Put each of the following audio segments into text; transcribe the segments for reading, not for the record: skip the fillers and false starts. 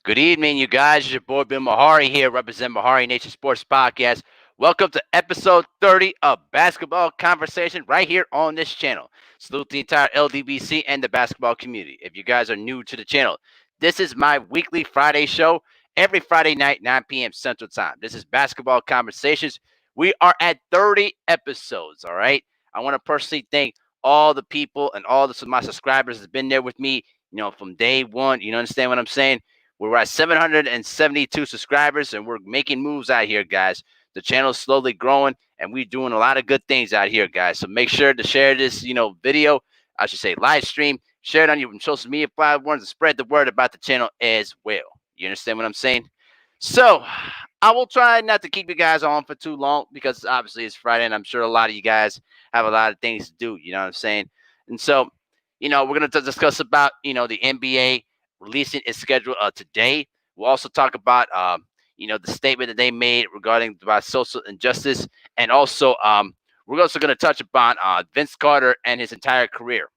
Good evening, you guys. It's your boy Bill Mahari here, representing MehariNation Sports Podcast. Welcome to episode 30 of Basketball Conversation right here on this channel. Salute the entire LDBC and the basketball community. If you guys are new to the channel, this is my weekly Friday show every Friday night, 9 p.m. Central Time. This is Basketball Conversations. We are at 30 episodes, all right? I want to personally thank all the people and all my subscribers that's been there with me, from day one. You understand what I'm saying? We're at 772 subscribers, and we're making moves out here, guys. The channel is slowly growing, and we're doing a lot of good things out here, guys. So make sure to share this, video. I should say live stream. Share it on your social media platforms and spread the word about the channel as well. You understand what I'm saying? So I will try not to keep you guys on for too long because obviously it's Friday, and I'm sure a lot of you guys have a lot of things to do. You know what I'm saying? And so, we're going to discuss about, the NBA releasing its schedule today. We'll also talk about the statement that they made regarding about social injustice, and also we're also going to touch upon Vince Carter and his entire career.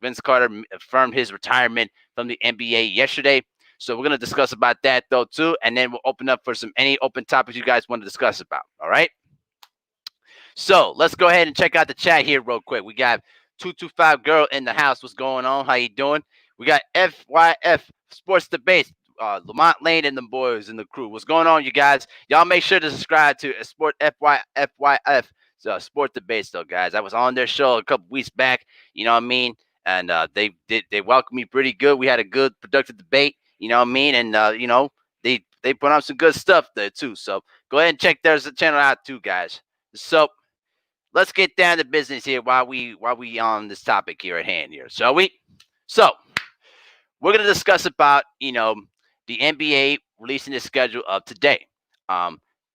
Vince Carter affirmed his retirement from the NBA yesterday, so we're going to discuss about that though too, and then we'll open up for any open topics you guys want to discuss about. All right. So let's go ahead and check out the chat here real quick. We got 225 girl in the house. What's going on? How you doing? We got FYF Sports Debates. Lamont Lane and the boys and the crew. What's going on, you guys? Y'all make sure to subscribe to FYF Sports Debates, though, guys. I was on their show a couple weeks back. You know what I mean? And they welcomed me pretty good. We had a good, productive debate. You know what I mean? And they put on some good stuff there too. So go ahead and check their channel out too, guys. So let's get down to business here while we on this topic here at hand here, shall we? So we're going to discuss about the NBA releasing the schedule of today.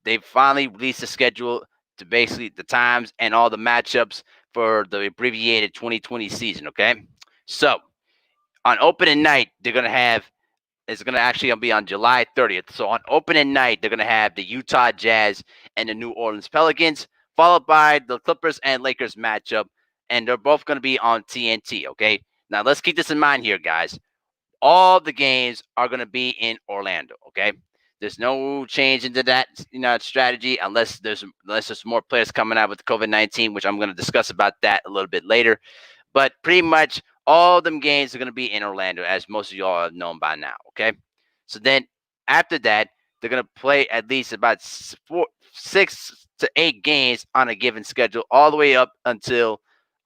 They finally released the schedule to basically the times and all the matchups for the abbreviated 2020 season. Okay, so on opening night they're going to have. It's going to actually be on July 30th. So on opening night, they're going to have the Utah Jazz and the New Orleans Pelicans, followed by the Clippers and Lakers matchup. And they're both going to be on TNT, okay? Now, let's keep this in mind here, guys. All the games are going to be in Orlando, okay? There's no change into that, strategy unless there's more players coming out with COVID-19, which I'm going to discuss about that a little bit later. But pretty much all them games are going to be in Orlando, as most of y'all have known by now, okay? So then after that, they're going to play at least about 6 to 8 games on a given schedule all the way up until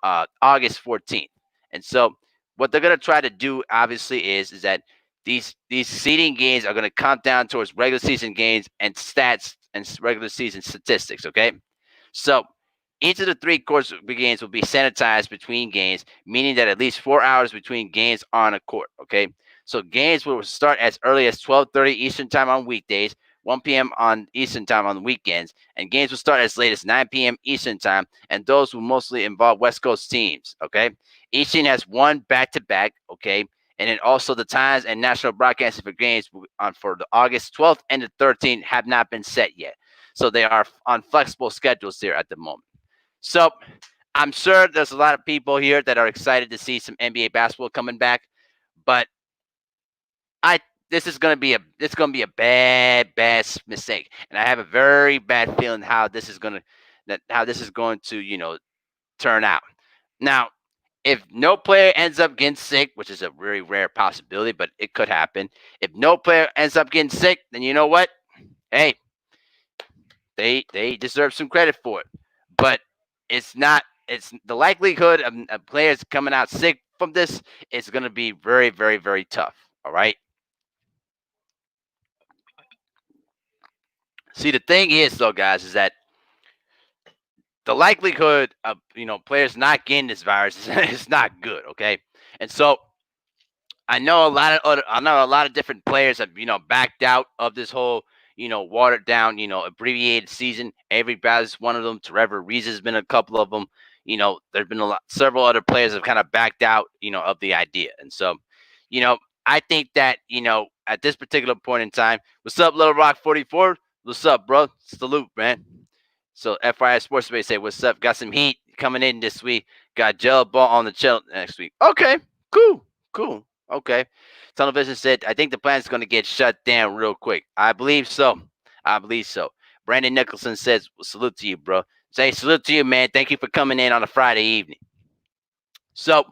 August 14th. And so what they're going to try to do, obviously, is that these seeding games are going to count down towards regular season games and stats and regular season statistics, okay? So each of the 3 courts games will be sanitized between games, meaning that at least 4 hours between games on a court, okay? So games will start as early as 12:30 Eastern time on weekdays, 1 p.m. on Eastern time on the weekends, and games will start as late as 9 p.m. Eastern time, and those will mostly involve West Coast teams, okay? Each team has one back-to-back, okay? And then also the times and national broadcasting for games for the August 12th and the 13th have not been set yet. So they are on flexible schedules there at the moment. So I'm sure there's a lot of people here that are excited to see some NBA basketball coming back, but this is going to be a bad mistake, and I have a very bad feeling how this is going to turn out. Now, if no player ends up getting sick, which is a very rare possibility, but it could happen. If no player ends up getting sick, then you know what? Hey, they deserve some credit for it. But it's the likelihood of players coming out sick from this is going to be very, very, very tough. All right. See, the thing is, though, guys, is that the likelihood of players not getting this virus is not good. Okay, and so I know a lot of different players have backed out of this whole watered down abbreviated season. Everybody's one of them. Trevor Reese has been a couple of them. There's been several other players have kind of backed out of the idea, and so I think that at this particular point in time, what's up, Little Rock 44? What's up, bro? Salute, man. So FYF Sports Debates say, what's up? Got some heat coming in this week. Got gel ball on the chill next week. Okay, cool. Okay. Television said, I think the plan's going to get shut down real quick. I believe so. I believe so. Brandon Nicholson says, well, salute to you, bro. Say, salute to you, man. Thank you for coming in on a Friday evening. So,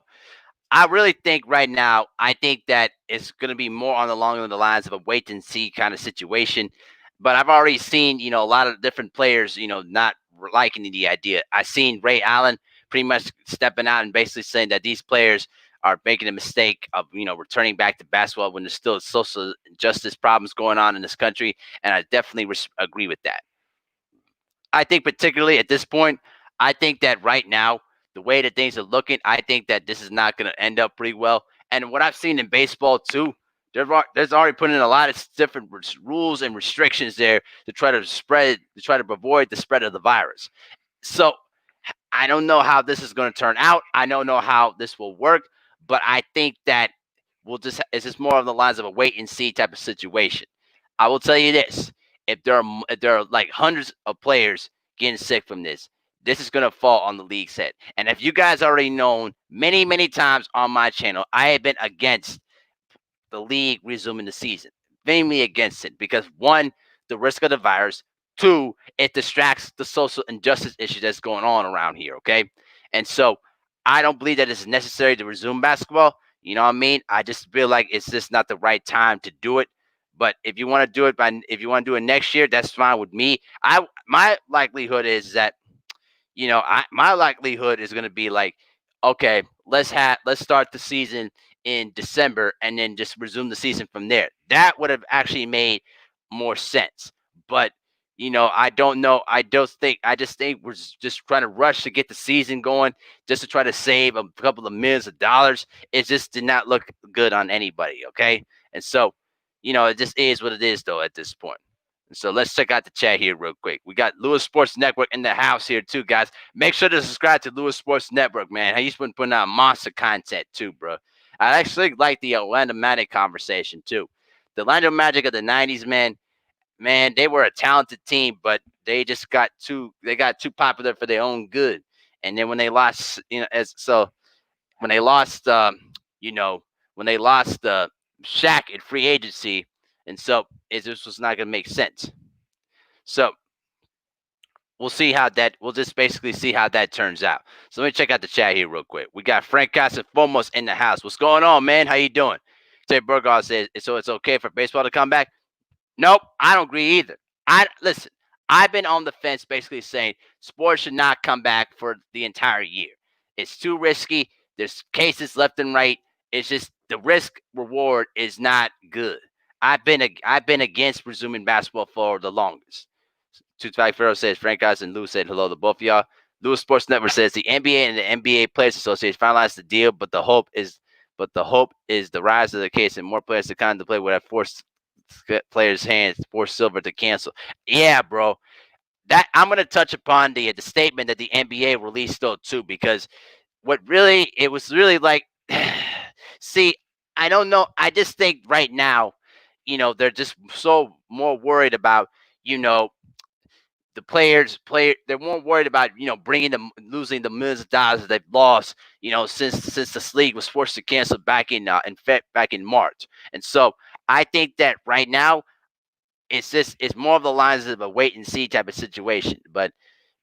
I really think right now, I think that it's going to be more on along the lines of a wait and see kind of situation. But I've already seen, a lot of different players, not liking the idea. I've seen Ray Allen pretty much stepping out and basically saying that these players are making a mistake of, returning back to basketball when there's still social justice problems going on in this country. And I definitely agree with that. I think particularly at this point, I think that right now, the way that things are looking, I think that this is not going to end up pretty well. And what I've seen in baseball too, there's already put in a lot of different rules and restrictions there to try to avoid the spread of the virus. So I don't know how this is going to turn out. I don't know how this will work, but I think that it's just more on the lines of a wait and see type of situation. I will tell you this: if there are like hundreds of players getting sick from this is going to fall on the league's head. And if you guys already known many times on my channel, I have been against the league resuming the season, mainly against it because one, the risk of the virus; two, it distracts the social injustice issue that's going on around here. Okay, and so I don't believe that it's necessary to resume basketball. You know what I mean? I just feel like it's just not the right time to do it. But if you want to do it if you want to do it next year, that's fine with me. My likelihood is that my likelihood is going to be like, okay, let's start the season in December and then just resume the season from there. That would have actually made more sense. But I don't know. I just think we're just trying to rush to get the season going, just to try to save a couple of millions of dollars. It just did not look good on anybody. Okay, and so it just is what it is though at this point. So let's check out the chat here real quick. We got Lewis Sports Network in the house here too, guys. Make sure to subscribe to Lewis Sports Network, man. He's been putting out monster content too, bro. I actually like the Orlando Magic conversation too. The Orlando Magic of the '90s, man, they were a talented team, but they got too popular for their own good. And then when they lost, when they lost, you know, when they lost Shaq in free agency, and so it just was not going to make sense. So we'll just basically see how that turns out. So let me check out the chat here real quick. We got Frank Casafomos in the house. What's going on, man? How you doing? Jay Burgall says, so it's okay for baseball to come back? Nope, I don't agree either. Listen, I've been on the fence basically saying sports should not come back for the entire year. It's too risky. There's cases left and right. It's just the risk reward is not good. I've been against resuming basketball for the longest. Toothpack Pharaoh says Frank Guys and Lou said hello to both of y'all. Lewis Sports Network says the NBA and the NBA Players Association finalized the deal, but the hope is the rise of the case and more players to contemplate would have forced players' hands, forced Silver to cancel. Yeah, bro. That I'm gonna touch upon the statement that the NBA released though too, because it was really like, see, I don't know. I just think right now, they're just so more worried about, you know, the players they're more worried about bringing them losing the millions of dollars that they've lost since this league was forced to cancel back in March. And so I think that right now it's more of the lines of a wait and see type of situation. But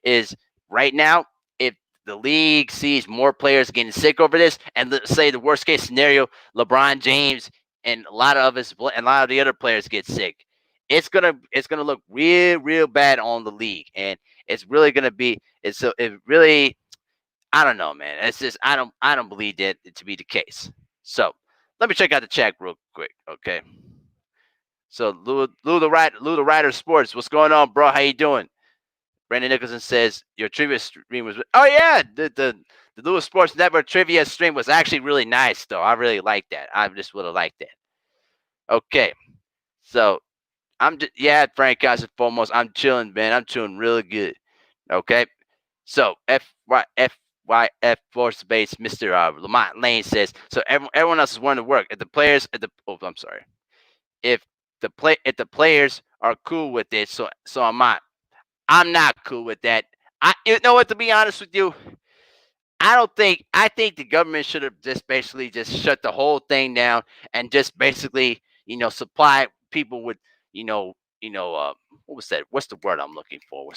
is right now, if the league sees more players getting sick over this, and let's say the worst case scenario, LeBron James and a lot of the other players get sick, it's gonna look real bad on the league, and it's really gonna be it really, I don't know, man. It's just I don't believe that to be the case. So let me check out the chat real quick, okay? So Lou the Rider Sports, what's going on, bro? How you doing? Brandon Nicholson says your trivia stream was. Oh yeah, the Lewis Sports Network trivia stream was actually really nice, though. I really liked that. I just would have liked that. Okay, so yeah, Frank Guys and foremost, I'm chilling, man. I'm chilling really good. Okay, so FYF Sports Debates, Mr. Lamont Lane says so. Everyone else is wanting to work. If the players at the I'm sorry. If if the players are cool with it, so am I. I'm not cool with that. You know what? To be honest with you, I think the government should have just basically just shut the whole thing down and just basically, supply people with, you know, what was that? What's the word I'm looking for?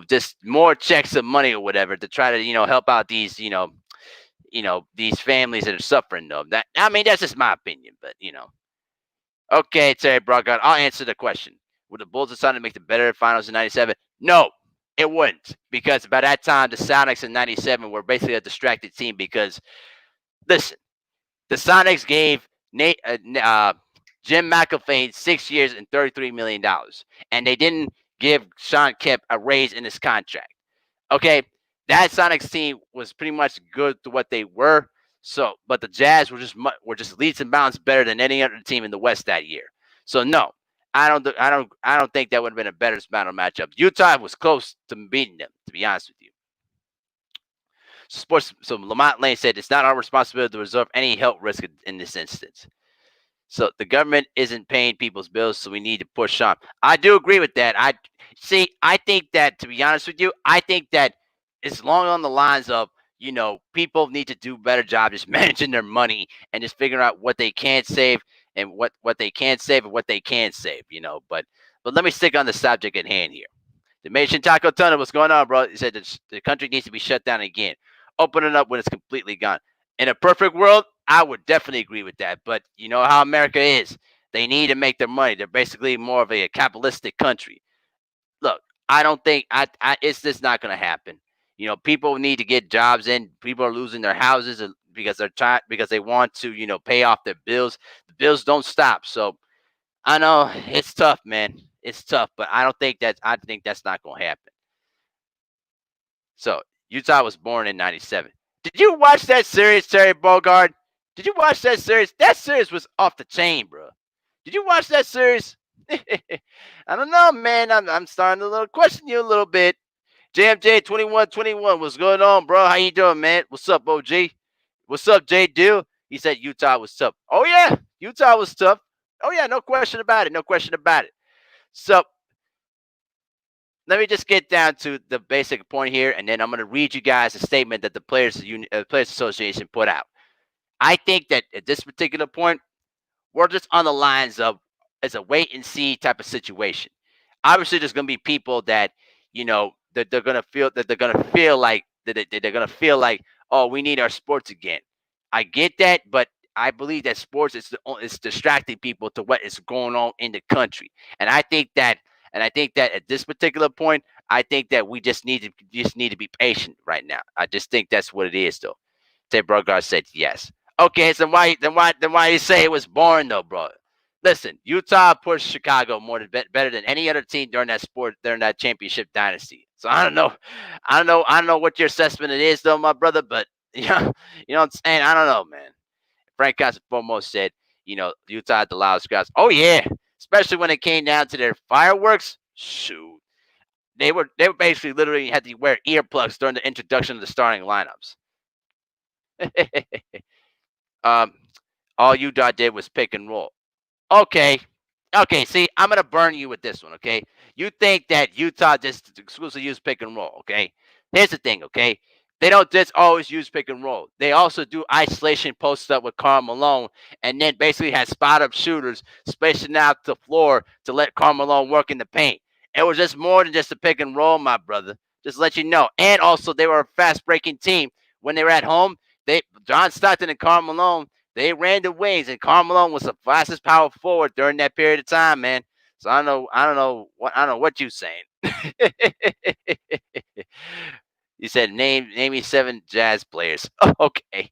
Just more checks of money or whatever to try to, help out these, these families that are suffering though. That's just my opinion, but Okay, Terry Brockhart, I'll answer the question. Would the Bulls decide to make the better finals in 97? No, it wouldn't. Because by that time, the Sonics in 97 were basically a distracted team because, listen, the Sonics gave Jim McElvain 6 years and $33 million. And they didn't give Sean Kemp a raise in his contract. Okay, that Sonics team was pretty much good to what they were. So, but the Jazz were just leaps and bounds better than any other team in the West that year. So no, I don't think that would have been a better battle matchup. Utah was close to beating them, to be honest with you. So Lamont Lane said it's not our responsibility to resolve any health risk in this instance. So the government isn't paying people's bills, so we need to push on. I do agree with that. I think that, to be honest with you, I think that it's long on the lines of, people need to do a better job just managing their money and just figuring out what they can't save and what they can't save and what they can save, But let me stick on the subject at hand here. The Mason Taco Tunnel, what's going on, bro? He said the country needs to be shut down again. Open it up when it's completely gone. In a perfect world, I would definitely agree with that. But you know how America is. They need to make their money. They're basically more of a capitalistic country. Look, I don't think it's just not going to happen. People need to get jobs in. People are losing their houses because because they want to, pay off their bills. The bills don't stop. So I know it's tough, man. It's tough, but I think that's not going to happen. So Utah was born in 97. Did you watch that series, Terry Bogard? Did you watch that series? That series was off the chain, bro. Did you watch that series? I don't know, man. I'm starting to question you a little bit. JMJ 2121, what's going on, bro? How you doing, man? What's up, OG? What's up, J Dill? He said Utah was tough. Oh yeah, Utah was tough. Oh yeah, no question about it. No question about it. So let me just get down to the basic point here, and then I'm going to read you guys a statement that the Players Association put out. I think that at this particular point, we're just on the lines of it's a wait and see type of situation. Obviously, there's going to be people that that they're going to feel like they're going to feel like, oh, we need our sports again. I get that, but I believe that sports is distracting people to what is going on in the country, and I think that at this particular point, I think that we just need to be patient right now. I just think that's what it is, though. Ted Brogard said yes. Okay, so why you say it was boring though, bro? Listen, Utah pushed Chicago better than any other team during that championship dynasty. So I don't know what your assessment it is though, my brother, but you know what I'm saying? I don't know, man. Frank Casapomo said, Utah had the loudest crowds. Oh yeah, especially when it came down to their fireworks. Shoot, they were basically literally had to wear earplugs during the introduction of the starting lineups. All Utah did was pick and roll. Okay. See, I'm gonna burn you with this one, okay? You think that Utah just exclusively use pick and roll, okay? Here's the thing, okay? They don't just always use pick and roll. They also do isolation post up with Karl Malone, and then basically had spot up shooters spacing out the floor to let Karl Malone work in the paint. It was just more than just a pick and roll, my brother. Just to let you know. And also, they were a fast breaking team when they were at home. John Stockton and Karl Malone, they ran the wings, and Karl Malone was the fastest power forward during that period of time, man. So I don't know what you're saying. You said name me 7 Jazz players. Oh, okay.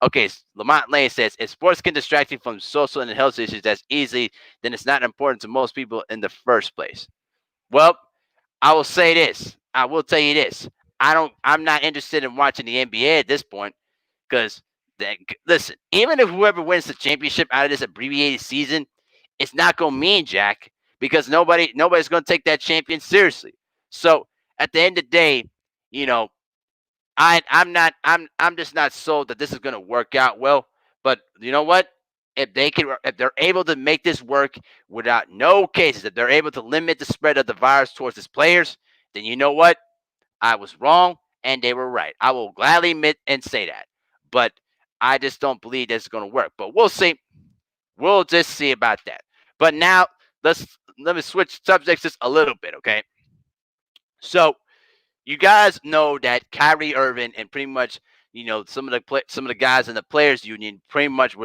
Okay, Lamont Lane says if sports can distract you from social and health issues as easily, then it's not important to most people in the first place. Well, I will say this. I will tell you this. I'm not interested in watching the NBA at this point because listen, even if whoever wins the championship out of this abbreviated season, it's not gonna mean jack because nobody's gonna take that champion seriously. So at the end of the day, I'm just not sold that this is gonna work out well. But you know what? If they're able to make this work without no cases, if they're able to limit the spread of the virus towards its players, then you know what? I was wrong, and they were right. I will gladly admit and say that. But I just don't believe this is going to work. But we'll see. We'll just see about that. But now let me switch subjects just a little bit, okay? So you guys know that Kyrie Irving and pretty much some of the guys in the players union pretty much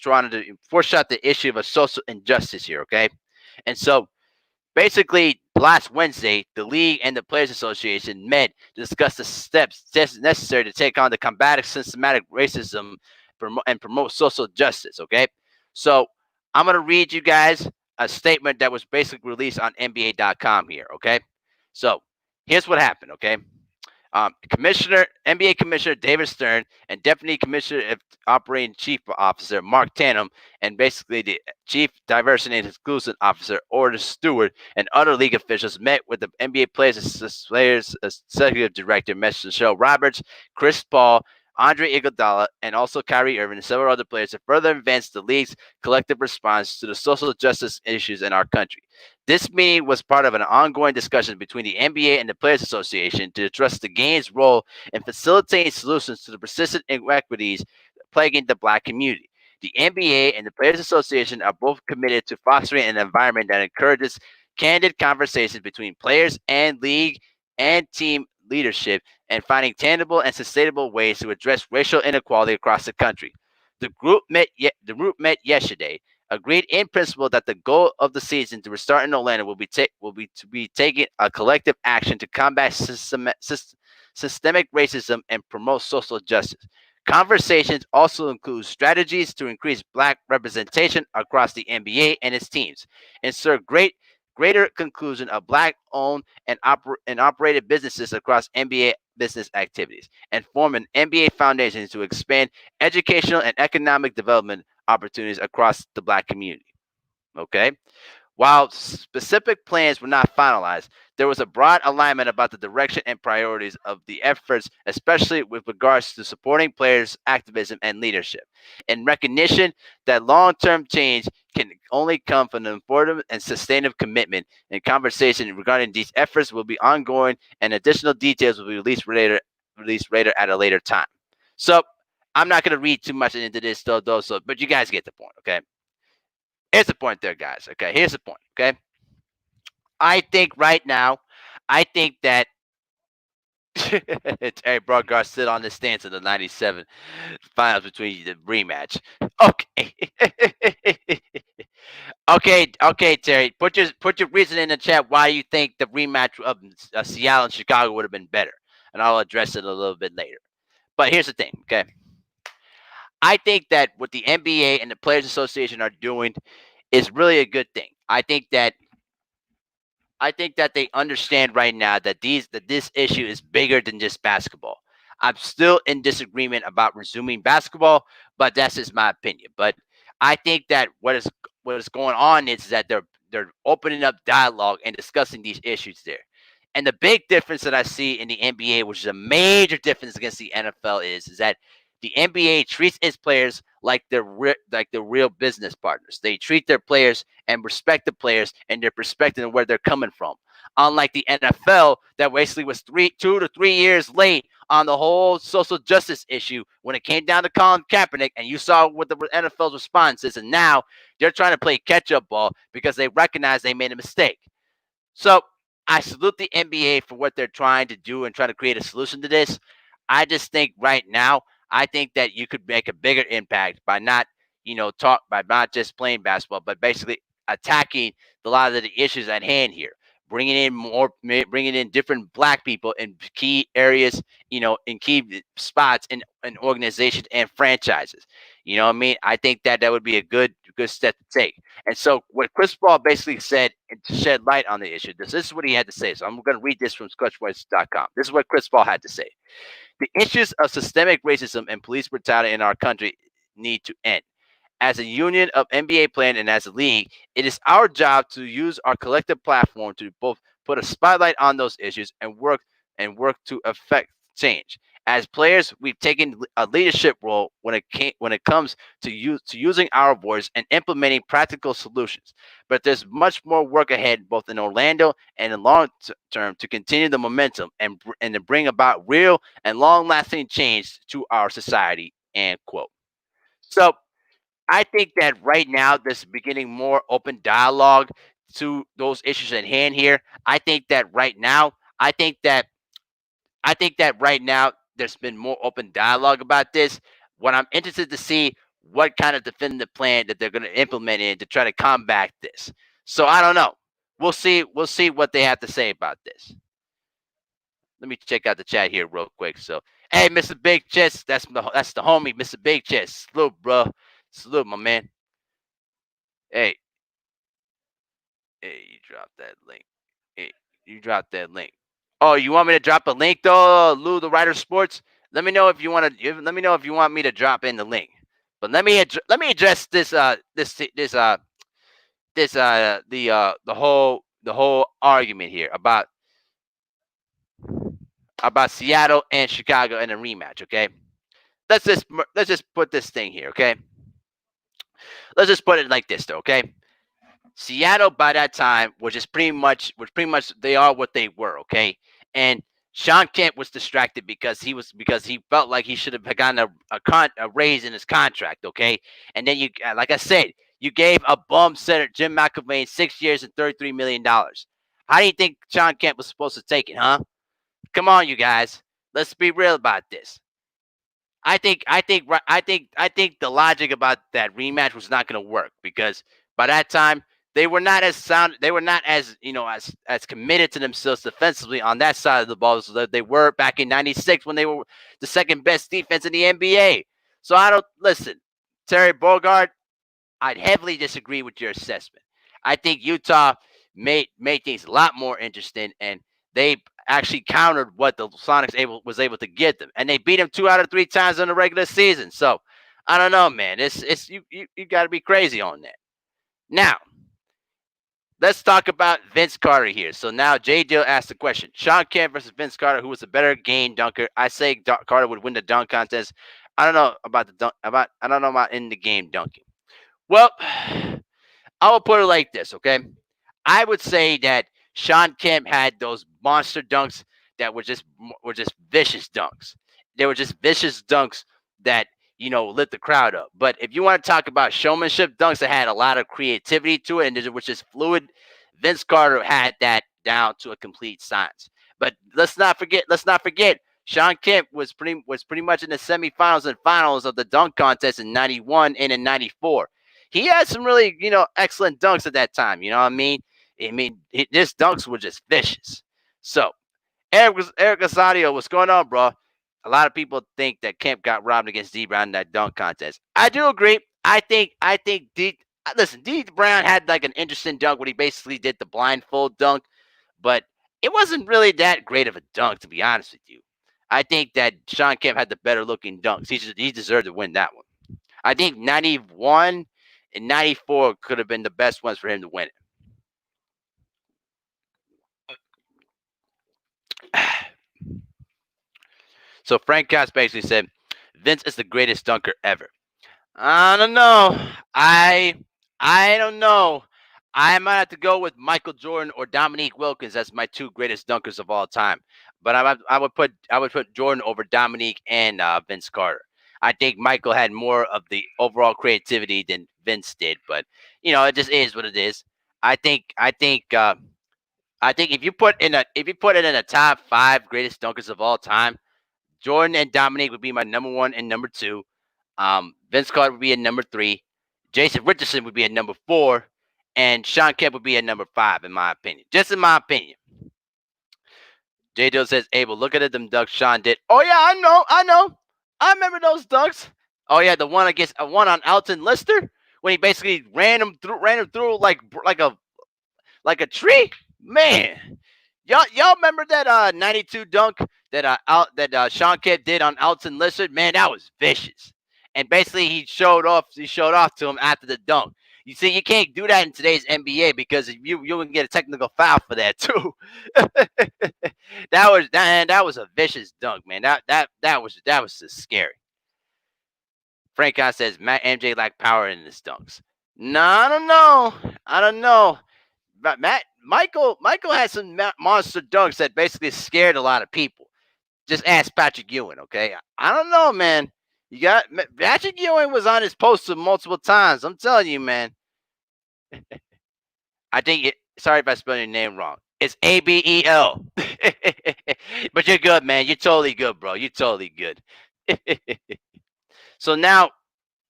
trying to force out the issue of a social injustice here, okay? And so basically, last Wednesday, the league and the Players Association met to discuss the steps necessary to take on the combating systematic racism and promote social justice. Okay, so I'm gonna read you guys a statement that was basically released on NBA.com here. Okay, so here's what happened. Okay, NBA Commissioner David Stern and Deputy Commissioner Operating Chief Officer Mark Tanham, and basically the Chief Diversity and Exclusion Officer Order Stewart, and other league officials met with the NBA Players Executive Director Michelle Roberts, Chris Paul, Andre Iguodala, and also Kyrie Irving and several other players to further advance the league's collective response to the social justice issues in our country. This meeting was part of an ongoing discussion between the NBA and the Players Association to address the game's role in facilitating solutions to the persistent inequities plaguing the Black community. The NBA and the Players Association are both committed to fostering an environment that encourages candid conversations between players and league and team leadership and finding tangible and sustainable ways to address racial inequality across the country. The group met yesterday, agreed in principle that the goal of the season to restart in Orlando will be to be taking a collective action to combat systemic racism and promote social justice. Conversations also include strategies to increase Black representation across the NBA and its teams, ensure greater conclusion of Black-owned and operated businesses across NBA business activities, and form an NBA foundation to expand educational and economic development opportunities across the Black community. Okay. While specific plans were not finalized, there was a broad alignment about the direction and priorities of the efforts, especially with regards to supporting players' activism and leadership. In recognition that long term change can only come from an important and sustainable commitment, and conversation regarding these efforts will be ongoing, and additional details will be released later at a later time. So, I'm not going to read too much into this, though, but you guys get the point, okay? Here's the point there, guys. Okay, here's the point. Okay, I think right now, I think that Terry Brogard sit on the stance in the '97 finals between the rematch. Okay, okay, Terry, put your reason in the chat why you think the rematch of Seattle and Chicago would have been better, and I'll address it a little bit later. But here's the thing. Okay, I think that what the NBA and the Players Association are doing is really a good thing. I think that they understand right now that this issue is bigger than just basketball. I'm still in disagreement about resuming basketball, but that's just my opinion. But I think that what is going on is that they're opening up dialogue and discussing these issues there. And the big difference that I see in the NBA, which is a major difference against the NFL, is that the NBA treats its players like they're real business partners. They treat their players and respect the players and their perspective and where they're coming from. Unlike the NFL, that basically was 2 to 3 years late on the whole social justice issue when it came down to Colin Kaepernick, and you saw what the NFL's response is, and now they're trying to play catch-up ball because they recognize they made a mistake. So I salute the NBA for what they're trying to do and trying to create a solution to this. I just think right now, I think that you could make a bigger impact by not, by not just playing basketball, but basically attacking a lot of the issues at hand here. Bringing in different Black people in key areas, in key spots in organizations and franchises. You know what I mean? I think that would be a good step to take. And so what Chris Paul basically said, and to shed light on the issue, this is what he had to say. So I'm going to read this from ScotchVoice.com. This is what Chris Paul had to say. The issues of systemic racism and police brutality in our country need to end. As a union of NBA players and as a league, it is our job to use our collective platform to both put a spotlight on those issues and work to affect change. As players, we've taken a leadership role when it comes to using our voice and implementing practical solutions. But there's much more work ahead, both in Orlando and in long term, to continue the momentum and to bring about real and long lasting change to our society. End quote. So I think that right now there's beginning more open dialogue to those issues at hand here. I think that right now, I think that I think that right now there's been more open dialogue about this. What I'm interested to see what kind of definitive plan that they're going to implement in to try to combat this. So I don't know. We'll see. We'll see what they have to say about this. Let me check out the chat here real quick. So, hey, Mr. Big Chest, that's the homie, Mr. Big Chest. Salute, bro. Salute, my man. Hey, hey, you dropped that link. Hey, you dropped that link. Oh, you want me to drop a link though, Lou the Writer Sports? Let me know if you want to. Let me know if you want me to drop in the link. But let me address the whole argument here about Seattle and Chicago in a rematch. Okay, let's just put this thing here. Okay, let's just put it like this though. Okay, Seattle by that time was pretty much they are what they were, okay? And Sean Kemp was distracted because he felt like he should have gotten a raise in his contract, okay? And then like I said, you gave a bum center Jim McElvain 6 years and $33 million. How do you think Sean Kemp was supposed to take it, huh? Come on, you guys, let's be real about this. I think the logic about that rematch was not going to work because by that time they were not as sound. They were not as as committed to themselves defensively on that side of the ball as they were back in '96 when they were the second best defense in the NBA. So I don't listen, Terry Bogard. I'd heavily disagree with your assessment. I think Utah made things a lot more interesting, and they actually countered what the Sonics was able to get them, and they beat them 2 out of 3 times in the regular season. So I don't know, man. It's you got to be crazy on that. Now let's talk about Vince Carter here. So now Jay Dill asked the question: Sean Kemp versus Vince Carter, who was a better game dunker? I say Carter would win the dunk contest. I don't know about the dunk. I don't know about in the game dunking. Well, I will put it like this, okay? I would say that Sean Kemp had those monster dunks that were just vicious dunks. They were just vicious dunks that lit the crowd up. But if you want to talk about showmanship dunks that had a lot of creativity to it and it was just fluid, Vince Carter had that down to a complete science. But let's not forget, Sean Kemp was pretty much in the semifinals and finals of the dunk contest in '91 and in '94. He had some really, excellent dunks at that time. You know what I mean? His dunks were just vicious. So, Eric Ocasio, what's going on, bro? A lot of people think that Kemp got robbed against D Brown in that dunk contest. I do agree. I think D Brown had like an interesting dunk when he basically did the blindfold dunk, but it wasn't really that great of a dunk, to be honest with you. I think that Sean Kemp had the better looking dunks. He deserved to win that one. I think 91 and 94 could have been the best ones for him to win it. So Frank Cass basically said, Vince is the greatest dunker ever. I don't know. I don't know. I might have to go with Michael Jordan or Dominique Wilkins as my 2 greatest dunkers of all time. But I would put Jordan over Dominique and Vince Carter. I think Michael had more of the overall creativity than Vince did, but it just is what it is. I think if you put it in the top 5 greatest dunkers of all time, Jordan and Dominique would be my number 1 and number 2. Vince Carter would be at number 3. Jason Richardson would be at number 4, and Sean Kemp would be at number 5, in my opinion. Just in my opinion. J. Dill says, Abel, look at them dunks Sean did. Oh yeah, I know. I remember those dunks. Oh yeah, the one on Alton Lister when he basically ran him through like a tree. Man, y'all remember that '92 dunk that Sean Kemp did on Alton Lister? Man, that was vicious. And basically, he showed off to him after the dunk. You see, you can't do that in today's NBA because you can get a technical foul for that too. That was a vicious dunk, man. That was just scary. Frank Khan says Matt MJ lacked power in his dunks. No, I don't know. I don't know. But Michael had some monster dunks that basically scared a lot of people. Just ask Patrick Ewing, okay? I don't know, man. You got Patrick Ewing was on his poster multiple times. I'm telling you, man. I think it. Sorry if I spelled your name wrong. It's Abel. But you're good, man. You're totally good, bro. You're totally good. So now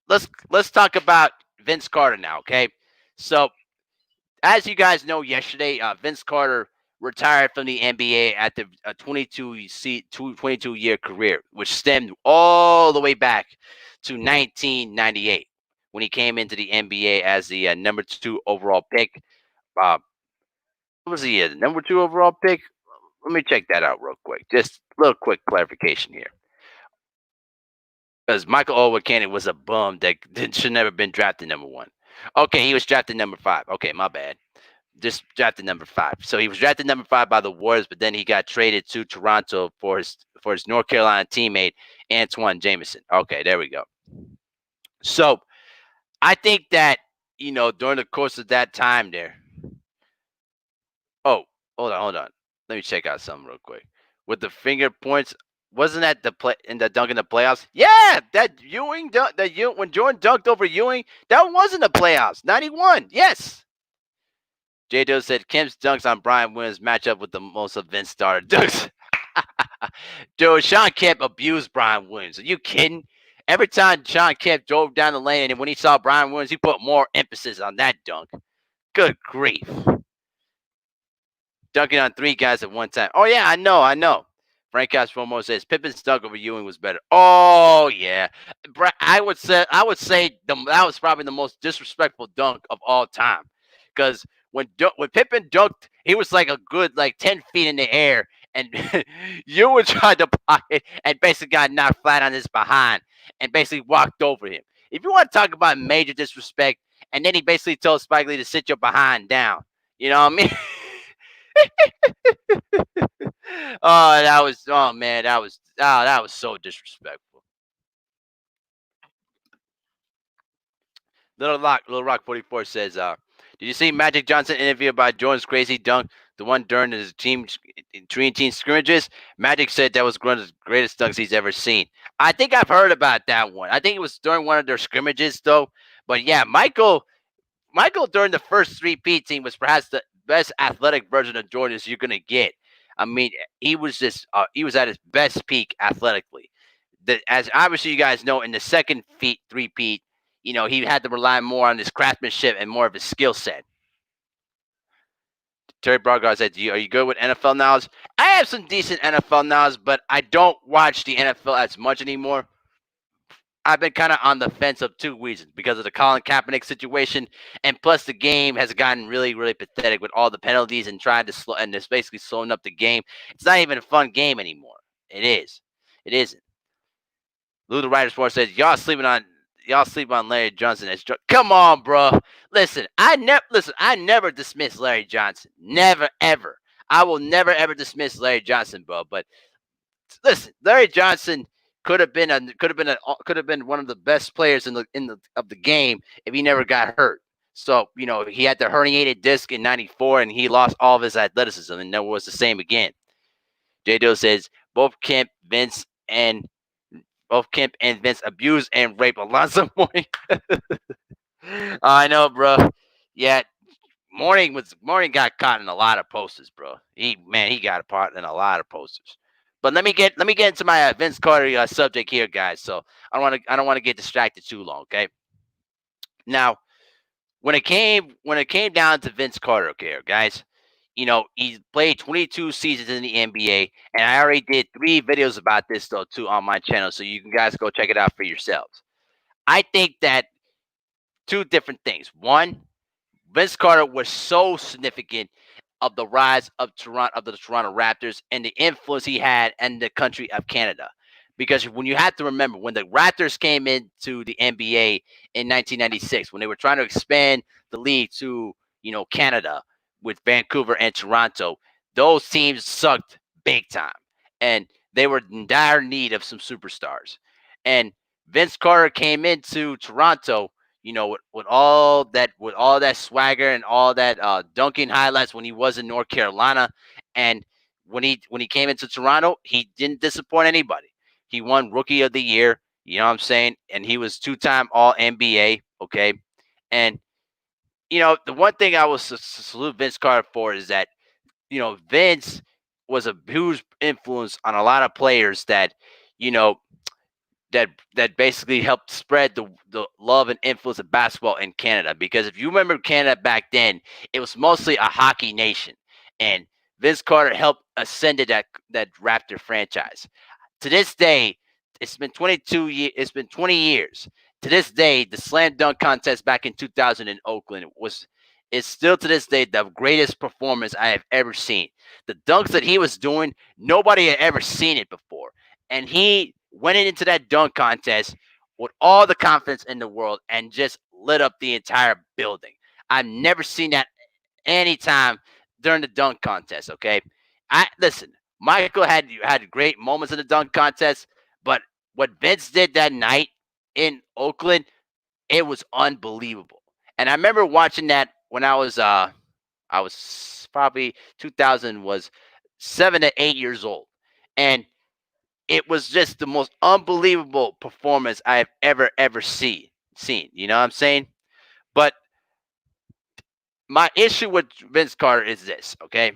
let's talk about Vince Carter now, okay? So as you guys know, yesterday Vince Carter retired from the NBA after a 22-year career, which stemmed all the way back to 1998 when he came into the NBA as the number 2 overall pick. Uh, what was he? The number 2 overall pick? Let me check that out real quick. Just a little quick clarification here. Because Michael Owen Cannon was a bum that should never been drafted number 1. Okay, he was drafted number 5. Okay, my bad. Just drafted number 5. So he was drafted number 5 by the Warriors, but then he got traded to Toronto for his North Carolina teammate Antoine Jameson. Okay, there we go. So I think that during the course of that time there. Oh, hold on. Let me check out something real quick. With the finger points, wasn't that the play in the dunk in the playoffs? Yeah, that Ewing dunk, when Jordan dunked over Ewing, that wasn't the playoffs. 91. Yes. J. Doe said Kemp's dunks on Brian Williams match up with the most of Vince starter dunks. Dude, Sean Kemp abused Brian Williams. Are you kidding? Every time Sean Kemp drove down the lane and when he saw Brian Williams, he put more emphasis on that dunk. Good grief. Dunking on 3 guys at one time. Oh, yeah, I know. Frank Castromo says Pippen's dunk over Ewing was better. Oh, yeah. I would say that was probably the most disrespectful dunk of all time. Because when Pippen dunked, he was like a good 10 feet in the air, and Ewing tried to block it and basically got knocked flat on his behind and basically walked over him. If you want to talk about major disrespect, and then he basically told Spike Lee to sit your behind down. You know what I mean? That was so disrespectful. Little Rock 44 says, did you see Magic Johnson interview about Jordan's crazy dunk, the one during his team scrimmages? Magic said that was one of the greatest dunks he's ever seen. I think I've heard about that one. I think it was during one of their scrimmages though. But yeah, Michael during the first 3P team was perhaps the best athletic version of Jordan you're gonna get. I mean, he was he was at his best peak athletically. As obviously you guys know, in the second 3P, he had to rely more on his craftsmanship and more of his skill set. Terry Bargard said, are you good with NFL knowledge? I have some decent NFL knowledge, but I don't watch the NFL as much anymore. I've been kind of on the fence of 2 reasons because of the Colin Kaepernick situation, and plus the game has gotten really, really pathetic with all the penalties and trying to slow, and it's basically slowing up the game. It's not even a fun game anymore. It is. It isn't. Lou the Writer Sports says y'all sleep on Larry Johnson. Come on, bro. Listen. I never dismiss Larry Johnson. Never ever. I will never ever dismiss Larry Johnson, bro. But listen, Larry Johnson could have been one of the best players of the game if he never got hurt. So he had the herniated disc in '94 and he lost all of his athleticism and never was the same again. J. Doe says both Kemp, and Vince abused and raped Alonzo Mourning. I know, bro. Yeah, Mourning got caught in a lot of posters, bro. He got caught in a lot of posters. But let me get into my Vince Carter subject here, guys. So I don't want to get distracted too long. Okay. Now, when it came down to Vince Carter, okay, guys, he played 22 seasons in the NBA, and I already did 3 videos about this though too on my channel, so you can guys go check it out for yourselves. I think that 2 different things. One, Vince Carter was so significant of the rise of the Toronto Raptors and the influence he had in the country of Canada. because when you have to remember when the Raptors came into the NBA in 1996, when they were trying to expand the league to Canada with Vancouver and Toronto, those teams sucked big time, and they were in dire need of some superstars. And Vince Carter came into Toronto, with all that swagger and all that dunking highlights when he was in North Carolina, and when he came into Toronto, he didn't disappoint anybody. He won Rookie of the Year, you know what I'm saying, and he was two-time All NBA. Okay, and the one thing I will salute Vince Carter for is that Vince was a huge influence on a lot of players that you know that basically helped spread the love and influence of basketball in Canada. Because if you remember Canada back then, it was mostly a hockey nation, and Vince Carter helped ascended that Raptor franchise. To this day, it's been 22 years. It's been 20 years. To this day, the slam dunk contest back in 2000 in Oakland is still to this day the greatest performance I have ever seen. The dunks that he was doing, nobody had ever seen it before, and he went into that dunk contest with all the confidence in the world and just lit up the entire building. I've never seen that anytime during the dunk contest. Okay, I listen. Michael had great moments in the dunk contest, but what Vince did that night in Oakland, it was unbelievable. And I remember watching that when I was probably 2000 was 7 to 8 years old, and it was just the most unbelievable performance I have ever seen. You know what I'm saying? But my issue with Vince Carter is this, okay?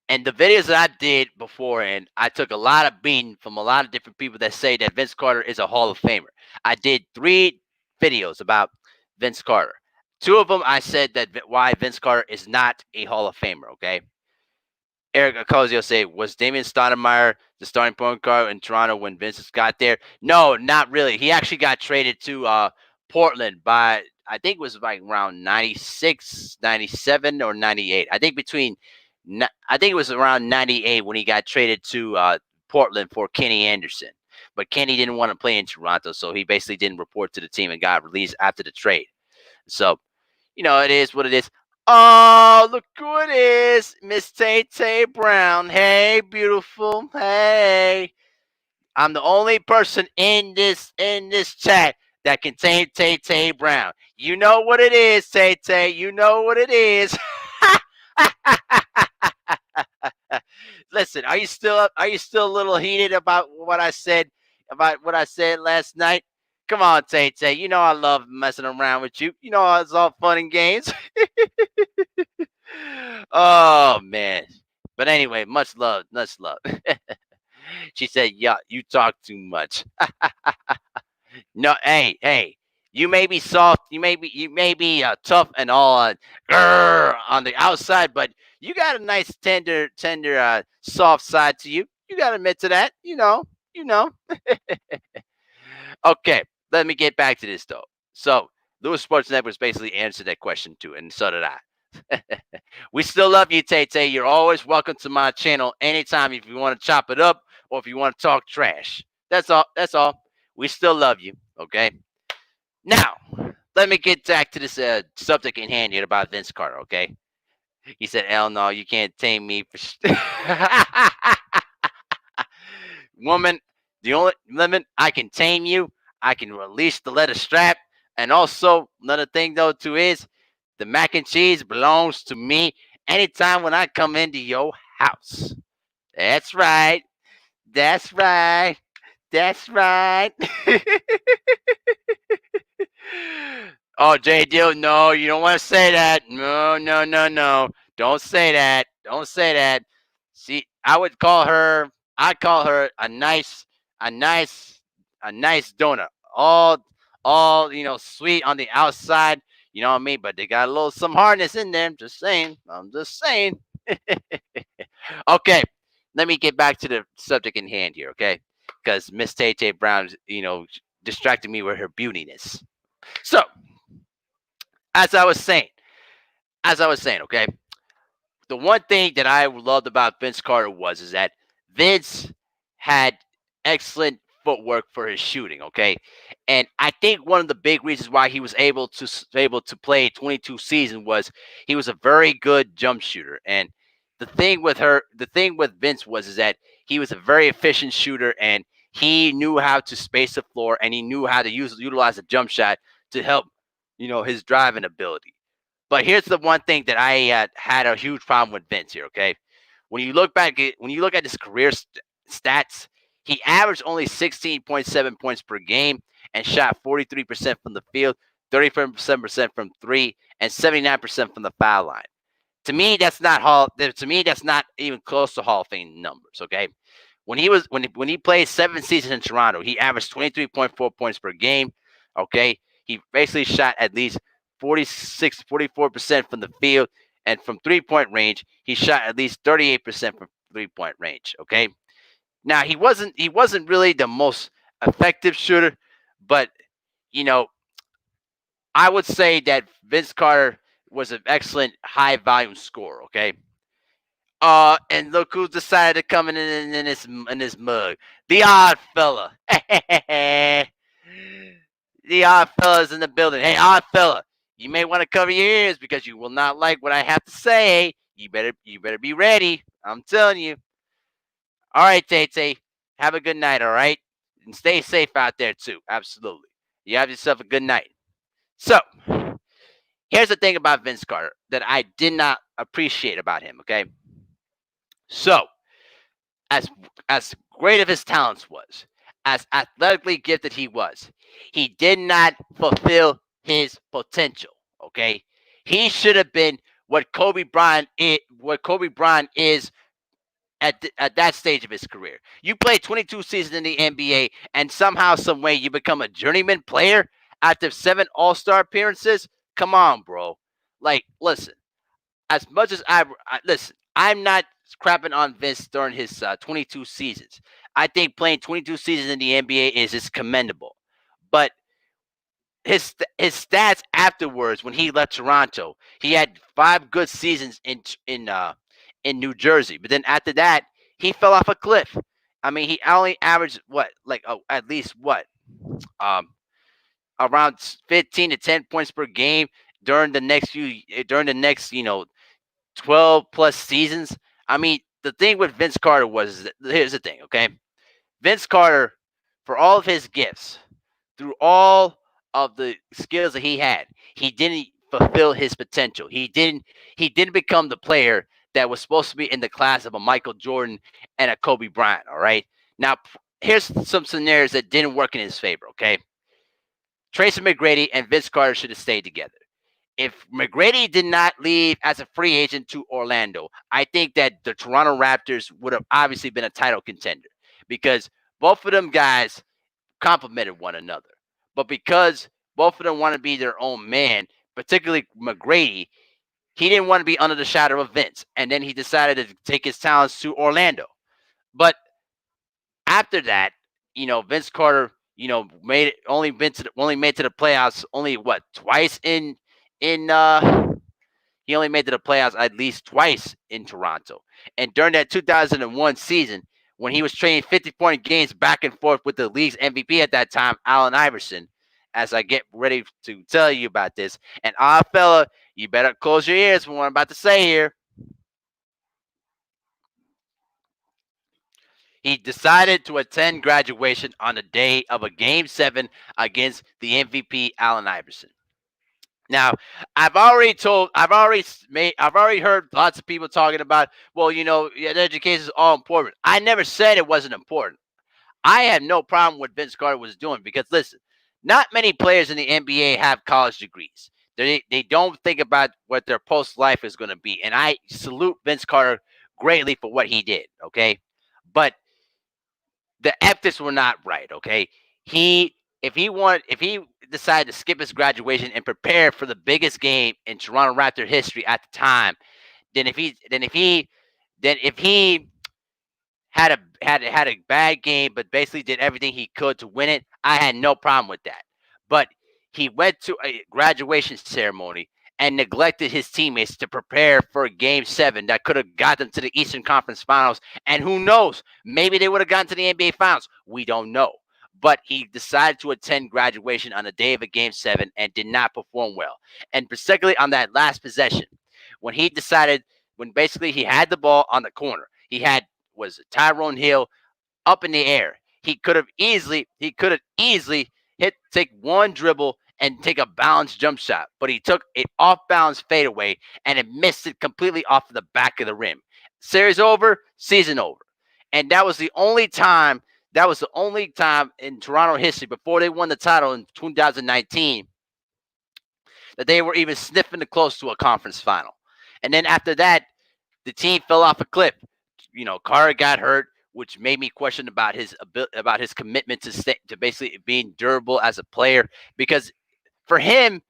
And the videos that I did before, and I took a lot of beating from a lot of different people that say that Vince Carter is a Hall of Famer. I did 3 videos about Vince Carter. 2 of them I said that why Vince Carter is not a Hall of Famer. Okay, Eric Ocasio say, was Damian Stoudemire the starting point guard in Toronto when Vince got there? No, not really. He actually got traded to Portland by, I think it was like around 96, 97, or 98. I think it was around 98 when he got traded to Portland for Kenny Anderson. But Kenny didn't want to play in Toronto, so he basically didn't report to the team and got released after the trade. So it is what it is. Oh, look who it is, Miss Tay Tay Brown. Hey, beautiful. Hey, I'm the only person in this chat that can say Tay Tay Brown. You know what it is, Tay Tay. You know what it is. Listen, are you still up? Are you still a little heated about what I said last night? Come on, Tay Tay. You know I love messing around with you. You know it's all fun and games. Oh man. But anyway, much love, much love. She said, "Yeah, you talk too much." No, hey. You may be soft, you may be tough and all on the outside, but you got a nice tender soft side to you. You got to admit to that. You know. Okay, let me get back to this though. So, Lewis Sports Network basically answered that question too, and so did I. We still love you, Tay Tay. You're always welcome to my channel anytime if you want to chop it up or if you want to talk trash. That's all. That's all. We still love you. Okay. Now, let me get back to this subject in hand here about Vince Carter. Okay. He said, "Hell no, you can't tame me." Woman, the only limit I can tame you, I can release the leather strap. And also, another thing though, too, is the mac and cheese belongs to me anytime when I come into your house. That's right. That's right. That's right. Oh, J. Dill, no, you don't want to say that. No, no, no, no. Don't say that. Don't say that. See, I'd call her a nice, a nice donut. All, sweet on the outside. You know what I mean? But they got a little some hardness in there. I'm just saying. I'm just saying. Okay, let me get back to the subject in hand here, okay? Because Miss Tay Tay Brown, distracted me with her beautiness. So, as I was saying, okay, the one thing that I loved about Vince Carter is that Vince had excellent footwork for his shooting. Okay, and I think one of the big reasons why he was able to play 22 seasons was he was a very good jump shooter. And the thing with Vince was is that he was a very efficient shooter, and he knew how to space the floor, and he knew how to utilize the jump shot to help, his driving ability. But here's the one thing that I had a huge problem with Vince here. Okay, when you look at his career stats, he averaged only 16.7 points per game and shot 43% from the field, 37% from three, and 79% from the foul line. To me, that's not even close to Hall of Fame numbers. Okay, when he played 7 seasons in Toronto, he averaged 23.4 points per game. Okay, he basically shot at least 44% from the field, and from 3-point range, he shot at least 38% from 3-point range. Okay, now he wasn't really the most effective shooter, but you know I would say that Vince Carter was an excellent high volume scorer. Okay, and look who decided to come in this mug. The odd fella. The odd fella's in the building. Hey, odd fella, you may want to cover your ears because you will not like what I have to say. You better be ready. I'm telling you. All right, Tay. Have a good night, all right? And stay safe out there too. Absolutely. You have yourself a good night. So, here's the thing about Vince Carter that I did not appreciate about him, okay? So, as as great of his talents was, as athletically gifted he was, he did not fulfill his potential. Okay, he should have been what Kobe Bryant is at that stage of his career. You play 22 seasons in the NBA, and somehow, some way, you become a journeyman player after 7 All-Star appearances. Come on, bro. Like, listen, as much as I listen, I'm not crapping on Vince during his 22 seasons. I think playing 22 seasons in the NBA is just commendable. But his stats afterwards, when he left Toronto, he had 5 good seasons in New Jersey. But then after that, he fell off a cliff. I mean, he only averaged what, like at least what, um, around 15 to 10 points per game during the next 12 plus seasons. I mean, the thing with Vince Carter was, here's the thing, okay? Vince Carter, for all of his gifts, through all of the skills that he had, he didn't fulfill his potential. He didn't become the player that was supposed to be in the class of a Michael Jordan and a Kobe Bryant, all right? Now, here's some scenarios that didn't work in his favor, okay? Tracy McGrady and Vince Carter should have stayed together. If McGrady did not leave as a free agent to Orlando, I think that the Toronto Raptors would have obviously been a title contender because both of them guys complemented one another. But because both of them want to be their own man, particularly McGrady, he didn't want to be under the shadow of Vince. And then he decided to take his talents to Orlando. But after that, Vince Carter, made it only made to the playoffs only what, twice in he only made to the playoffs at least twice in Toronto. And during that 2001 season, when he was trading 50-point games back and forth with the league's MVP at that time, Allen Iverson, as I get ready to tell you about this. And fella, you better close your ears for what I'm about to say here. He decided to attend graduation on the day of a Game 7 against the MVP Allen Iverson. Now, I've already heard lots of people talking about, well, yeah, education is all important. I never said it wasn't important. I had no problem with Vince Carter was doing because listen, not many players in the NBA have college degrees. They don't think about what their post life is going to be, and I salute Vince Carter greatly for what he did. Okay, but the ethics were not right. Okay, he if he decided to skip his graduation and prepare for the biggest game in Toronto Raptor history at the time, then if he had a bad game, but basically did everything he could to win it, I had no problem with that. But he went to a graduation ceremony and neglected his teammates to prepare for Game 7 that could have got them to the Eastern Conference Finals. And who knows, maybe they would have gotten to the NBA Finals. We don't know. But he decided to attend graduation on the day of a Game 7 and did not perform well. And particularly on that last possession, when he decided, when basically he had the ball on the corner, was Tyrone Hill up in the air. He could have easily take one dribble and take a balanced jump shot, but he took it off balance fadeaway and it missed it completely off the back of the rim. Series over, season over. And that was the only time in Toronto history before they won the title in 2019 that they were even sniffing close to a conference final. And then after that, the team fell off a cliff. Carter got hurt, which made me question about his commitment to basically being durable as a player. Because for him,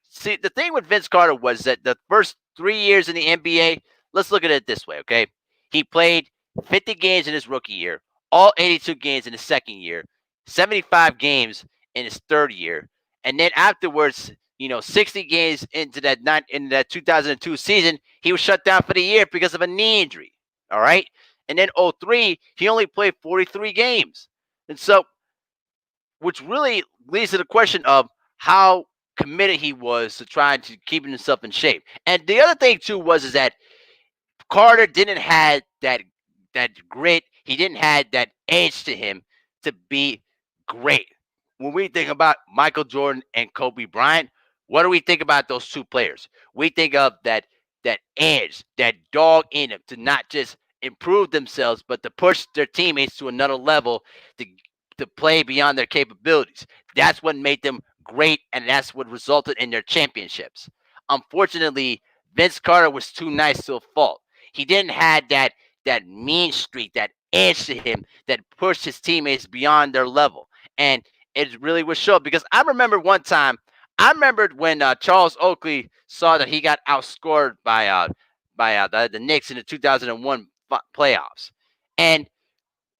see, the thing with Vince Carter was that the first 3 years in the NBA, let's look at it this way, okay? He played 50 games in his rookie year, all 82 games in his second year, 75 games in his third year, and then afterwards, 60 games into that 2002 season, he was shut down for the year because of a knee injury. All right. And then 03, he only played 43 games. And so, which really leads to the question of how committed he was to trying to keep himself in shape. And the other thing too is that Carter didn't have that grit. He didn't have that edge to him to be great. When we think about Michael Jordan and Kobe Bryant, what do we think about those two players? We think of that edge, that dog in them to not just improve themselves, but to push their teammates to another level to play beyond their capabilities. That's what made them great, and that's what resulted in their championships. Unfortunately, Vince Carter was too nice to a fault. He didn't have that mean streak, that edge to him that pushed his teammates beyond their level. And it really was show because I remember one time, when Charles Oakley saw that he got outscored by the Knicks in the 2001 playoffs. And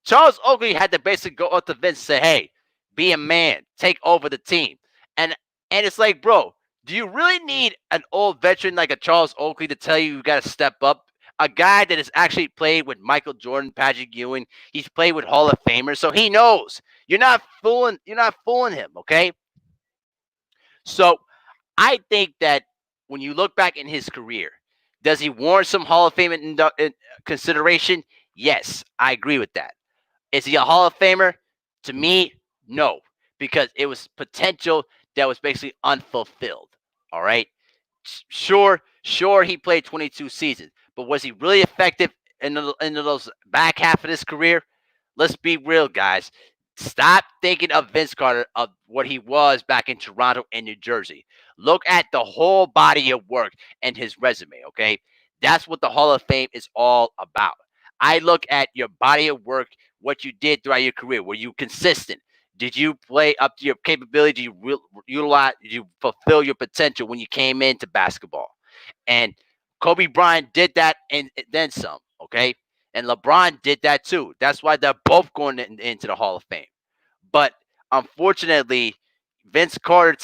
Charles Oakley had to basically go up to Vince and say, hey, be a man, take over the team. And it's like, bro, do you really need an old veteran like a Charles Oakley to tell you got to step up? A guy that has actually played with Michael Jordan, Patrick Ewing, he's played with Hall of Famers, so he knows. You're not fooling him, okay? So I think that when you look back in his career, does he warrant some Hall of Fame in consideration? Yes, I agree with that. Is he a Hall of Famer? To me, no, because it was potential that was basically unfulfilled. All right. Sure, he played 22 seasons, but was he really effective in those back half of his career? Let's be real, guys. Stop thinking of Vince Carter of what he was back in Toronto and New Jersey. Look at the whole body of work and his resume, okay? That's what the Hall of Fame is all about. I look at your body of work, what you did throughout your career. Were you consistent? Did you play up to your capability? Did you fulfill your potential when you came into basketball? And Kobe Bryant did that and then some, okay? And LeBron did that too. That's why they're both going into the Hall of Fame. But unfortunately, Vince Carter,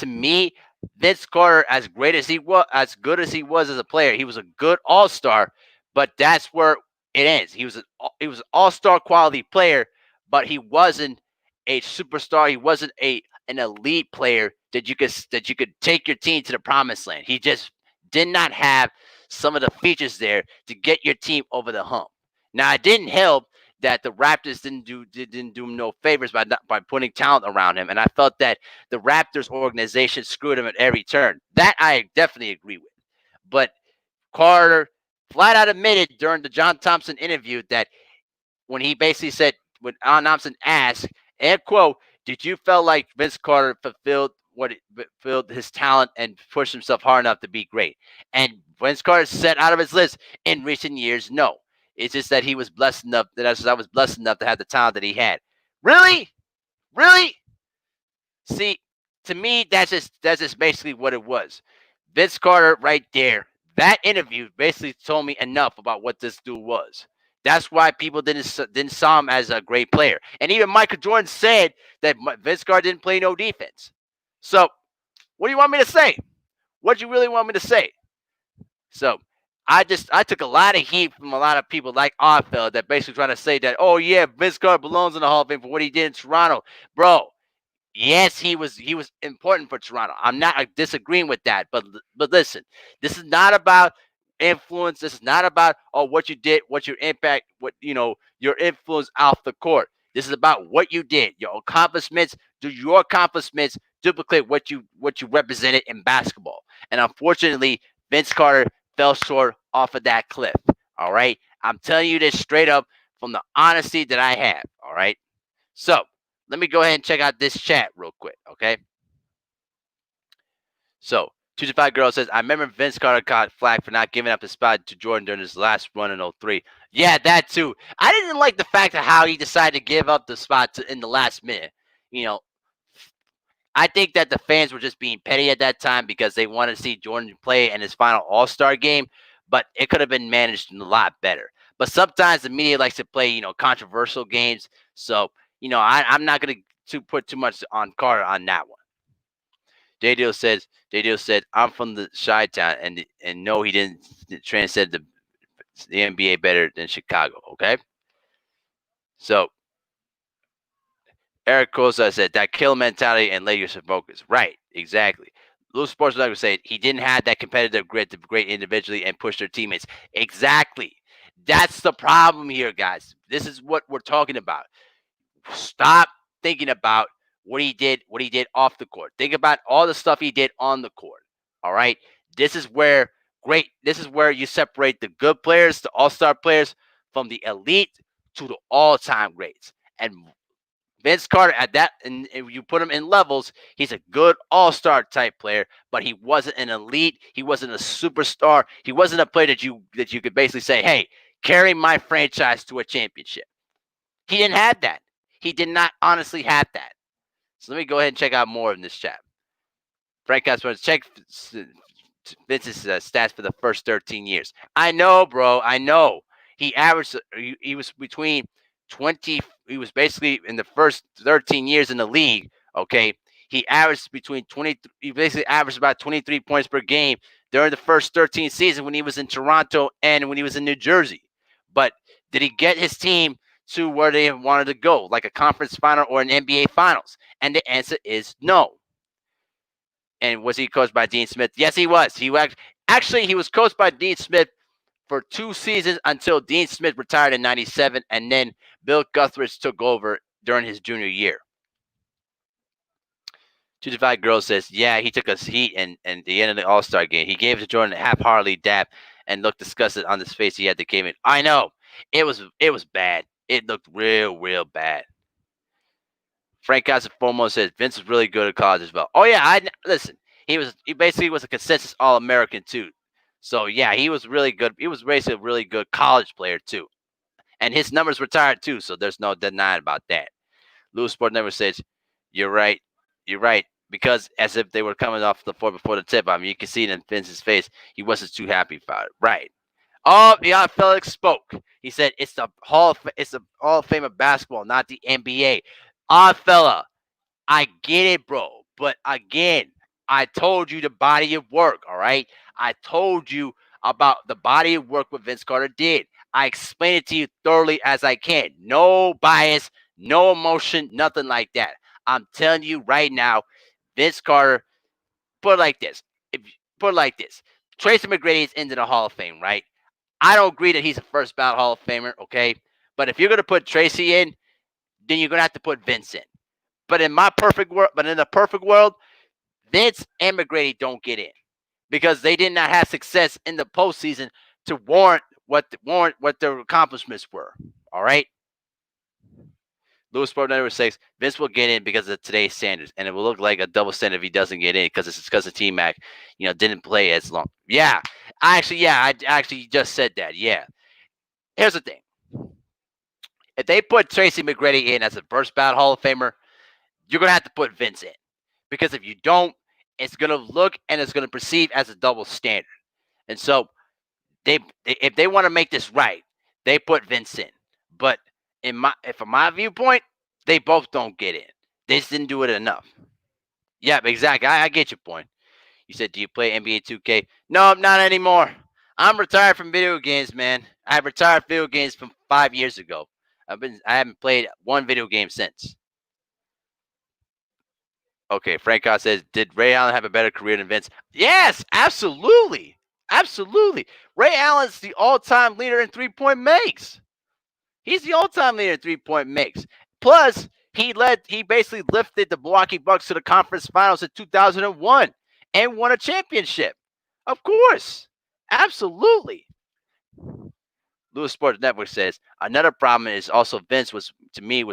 as great as he was, as good as he was as a player, he was a good all-star, but that's where it ends. He was an all-star quality player, but he wasn't a superstar. He wasn't an elite player that you could take your team to the promised land. He just did not have some of the features there to get your team over the hump. Now, it didn't help that the Raptors didn't do him no favors by putting talent around him, and I felt that the Raptors organization screwed him at every turn. That I definitely agree with. But Carter flat out admitted during the John Thompson interview that when he basically said, when John Thompson asked, and quote, did you feel like Vince Carter fulfilled his talent and pushed himself hard enough to be great? And Vince Carter said out of his list in recent years, no. It's just that he was blessed enough that I was blessed enough to have the talent that he had. Really? See, to me, that's just basically what it was. Vince Carter right there. That interview basically told me enough about what this dude was. That's why people didn't saw him as a great player. And even Michael Jordan said that Vince Carter didn't play no defense. So, what do you want me to say? What you really want me to say? So I took a lot of heat from a lot of people like Oddfell that basically trying to say that, oh yeah, Vince Carter belongs in the Hall of Fame for what he did in Toronto. Bro, yes, he was important for Toronto. I'm not disagreeing with that, but listen, this is not about influence. This is not about what you did, what your impact, what your influence off the court. This is about what you did, your accomplishments. Do your accomplishments duplicate what you represented in basketball? And unfortunately, Vince Carter fell short off of that cliff. All right, I'm telling you this straight up from the honesty that I have. All right, so let me go ahead and check out this chat real quick, okay? So, 225 Girl says, I remember Vince Carter caught flack for not giving up his spot to Jordan during his last run in '03. Yeah, that too. I didn't like the fact of how he decided to give up the spot in the last minute. You know, I think that the fans were just being petty at that time because they wanted to see Jordan play in his final All-Star game, but it could have been managed a lot better. But sometimes the media likes to play, controversial games. So, I'm not going to put too much on Carter on that one. J-Deal said, I'm from the Chi-Town, and no, he didn't transcend the NBA better than Chicago, okay? So, Eric Cosa said, that kill mentality and Lakers focus. Right, exactly. Louis Sports would say he didn't have that competitive grit to great individually and push their teammates. Exactly. That's the problem here, guys. This is what we're talking about. Stop thinking about what he did off the court. Think about all the stuff he did on the court. All right. This is where you separate the good players, the all-star players, from the elite to the all-time greats. And Vince Carter at that, and if you put him in levels, he's a good all-star type player, but he wasn't an elite. He wasn't a superstar. He wasn't a player that you could basically say, "Hey, carry my franchise to a championship." He didn't have that. He did not honestly have that. So let me go ahead and check out more in this chat. Frank Casper, check Vince's stats for the first 13 years. I know, bro. I know. He averaged. He was between 20. He was basically in the first 13 years in the league. Okay, he averaged between 20. He basically averaged about 23 points per game during the first 13 seasons when he was in Toronto and when he was in New Jersey. But did he get his team to where they wanted to go, like a conference final or an NBA finals? And the answer is no. And was he coached by Dean Smith? Yes, he was. He was coached by Dean Smith for 2 seasons until Dean Smith retired in '97, and then Bill Guthridge took over during his junior year. 225 Girl says, yeah, he took us heat and the end of the All-Star game. He gave it to Jordan a half-heartedly dap and looked disgusted on his face. He had to give it. I know. It was bad. It looked real bad. Frank Casafomo says Vince was really good at college as well. Oh yeah, listen. He basically was a consensus All-American too. So yeah, he was really good. He was basically a really good college player too, and his numbers retired too. So there's no denying about that. Louis Sport never says, "You're right, you're right," because as if they were coming off the floor before the tip. I mean, you can see it in Vince's face. He wasn't too happy about it. Right. Oh, yeah, Felix spoke. He said it's the Hall of Fame of basketball, not the NBA. Odd fella, I get it, bro. But again, I told you the body of work, all right? I told you about the body of work what Vince Carter did. I explained it to you thoroughly as I can. No bias, no emotion, nothing like that. I'm telling you right now, Vince Carter, put it like this. Tracy McGrady is into the Hall of Fame, right? I don't agree that he's a first ballot Hall of Famer, okay? But if you're gonna put Tracy in, then you're gonna have to put Vince in. But in the perfect world, Vince and McGrady don't get in because they did not have success in the postseason to warrant what their accomplishments were. All right. Louis Sport Network says Vince will get in because of today's standards, and it will look like a double standard if he doesn't get in because it's because the T Mac, didn't play as long. Yeah, I actually just said that. Yeah. Here's the thing: if they put Tracy McGrady in as a first ballot Hall of Famer, you're gonna have to put Vince in because if you don't, it's gonna look and it's gonna perceive as a double standard. And so if they want to make this right, they put Vince in. But from my viewpoint, they both don't get in. They just didn't do it enough. Yeah, exactly. I get your point. You said, do you play NBA 2K? No, not anymore. I'm retired from video games, man. I retired video games from 5 years ago. I haven't played one video game since. Okay, Frank Cox says, did Ray Allen have a better career than Vince? Yes, absolutely. Absolutely. Ray Allen's the all-time leader in three-point makes. He's the all-time leader in three-point makes. Plus, he basically lifted the Milwaukee Bucks to the conference finals in 2001 and won a championship. Of course. Absolutely. Louis Sports Network says another problem is also Vince was